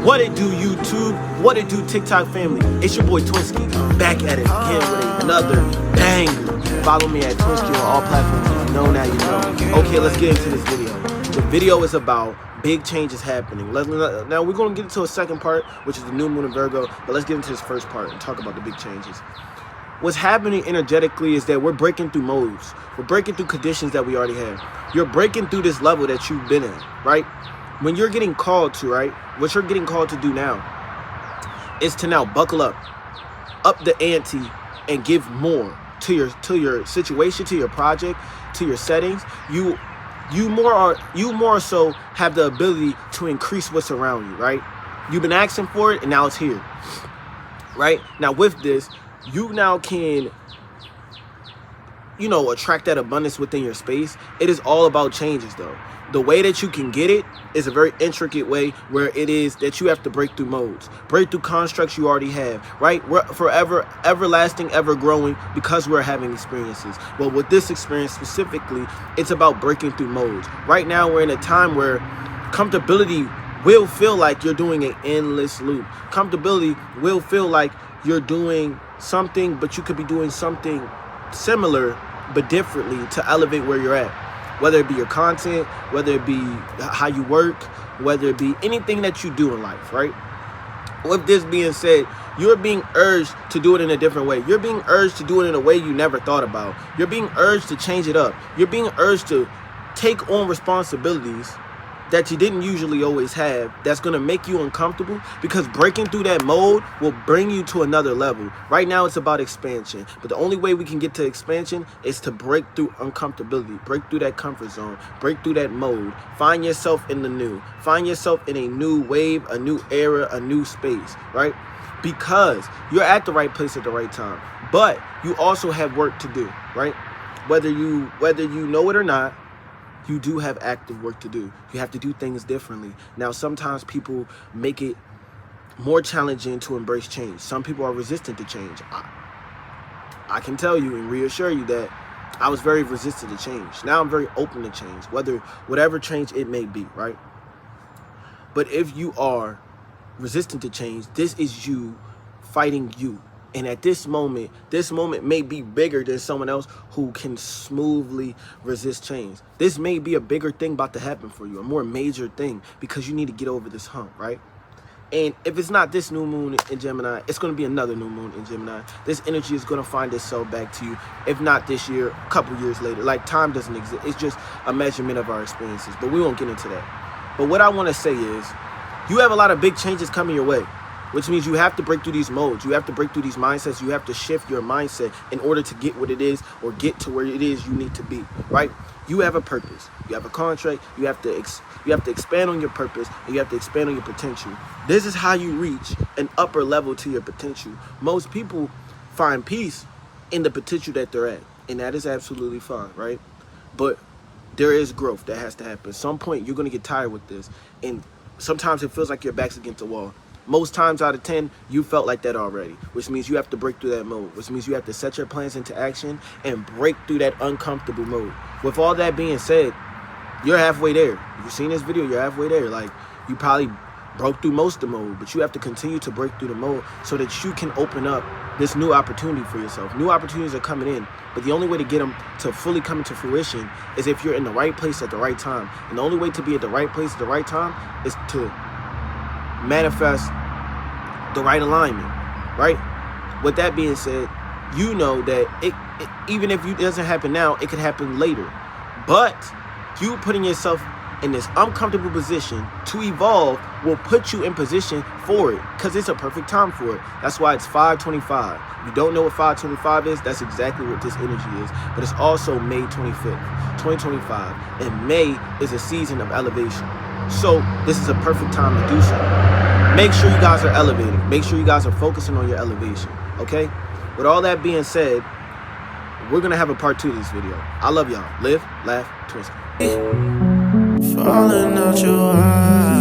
What it do, YouTube? What it do, TikTok family? It's your boy Twinsky, back at it again with another banger. Follow me at Twinsky on all platforms. If you know now, you know. Okay, let's get into this video. The video is about big changes happening. Now we're going to get into a second part, which is the new moon in Virgo, but let's get into this first part and talk about the big changes. What's happening energetically is that we're breaking through modes. We're breaking through conditions that we already have. You're breaking through this level that you've been in, right? When you're getting called to, right? What you're getting called to do now is to now buckle up the ante, and give more to your situation, to your project, to your settings. You more so have the ability to increase what's around you, right? You've been asking for it, and now it's here, right? Now with this, you now can, attract that abundance within your space. It is all about changes, though. The way that you can get it is a very intricate way, where it is that you have to break through modes, break through constructs you already have, right? We're forever, everlasting, ever growing because we're having experiences. Well, with this experience specifically, it's about breaking through modes. Right now, we're in a time where comfortability will feel like you're doing an endless loop. Comfortability will feel like you're doing something, but you could be doing something similar but differently to elevate where you're at. Whether it be your content, whether it be how you work, whether it be anything that you do in life, right? With this being said, you're being urged to do it in a different way. You're being urged to do it in a way you never thought about. You're being urged to change it up. You're being urged to take on responsibilities that you didn't usually always have, that's going to make you uncomfortable, because breaking through that mode will bring you to another level. Right now it's about expansion, but the only way we can get to expansion is to break through uncomfortability, break through that comfort zone, break through that mode, find yourself in the new, find yourself in a new wave, a new era, a new space, right? Because you're at the right place at the right time, but you also have work to do, right? Whether you know it or not, you do have active work to do. You have to do things differently. Now, sometimes people make it more challenging to embrace change. Some people are resistant to change. I can tell you and reassure you that I was very resistant to change. Now I'm very open to change, whatever change it may be, right? But if you are resistant to change, this is you fighting you. And at this moment may be bigger than someone else who can smoothly resist change. This may be a bigger thing about to happen for you, a more major thing, because you need to get over this hump, right? And if it's not this new moon in Gemini, it's going to be another new moon in Gemini. This energy is going to find itself back to you, if not this year, a couple years later. Like, time doesn't exist. It's just a measurement of our experiences, but we won't get into that. But what I want to say is, you have a lot of big changes coming your way, which means you have to break through these modes. You have to break through these mindsets. You have to shift your mindset in order to get what it is, or get to where it is you need to be, right? You have a purpose. You have a contract. You have to expand on your purpose, and you have to expand on your potential. This is how you reach an upper level to your potential. Most people find peace in the potential that they're at, and that is absolutely fine, right? But there is growth that has to happen. At some point, you're going to get tired with this, and sometimes it feels like your back's against the wall. Most times out of 10, you felt like that already, which means you have to break through that mode, which means you have to set your plans into action and break through that uncomfortable mode. With all that being said, you're halfway there. If you've seen this video, you're halfway there. Like, you probably broke through most of the mode, but you have to continue to break through the mode so that you can open up this new opportunity for yourself. New opportunities are coming in, but the only way to get them to fully come into fruition is if you're in the right place at the right time. And the only way to be at the right place at the right time is to manifest the right alignment, right? With that being said, you know that even if it doesn't happen now, it could happen later. But you putting yourself in this uncomfortable position to evolve will put you in position for it, because it's a perfect time for it. That's why it's 525. If you don't know what 525 is, that's exactly what this energy is. But it's also May 25th, 2025. And May is a season of elevation. So this is a perfect time to do so. Make sure you guys are elevating. Make sure you guys are focusing on your elevation, okay? With all that being said, we're going to have a part 2 of this video. I love y'all. Live, laugh, twist. Falling out your eyes.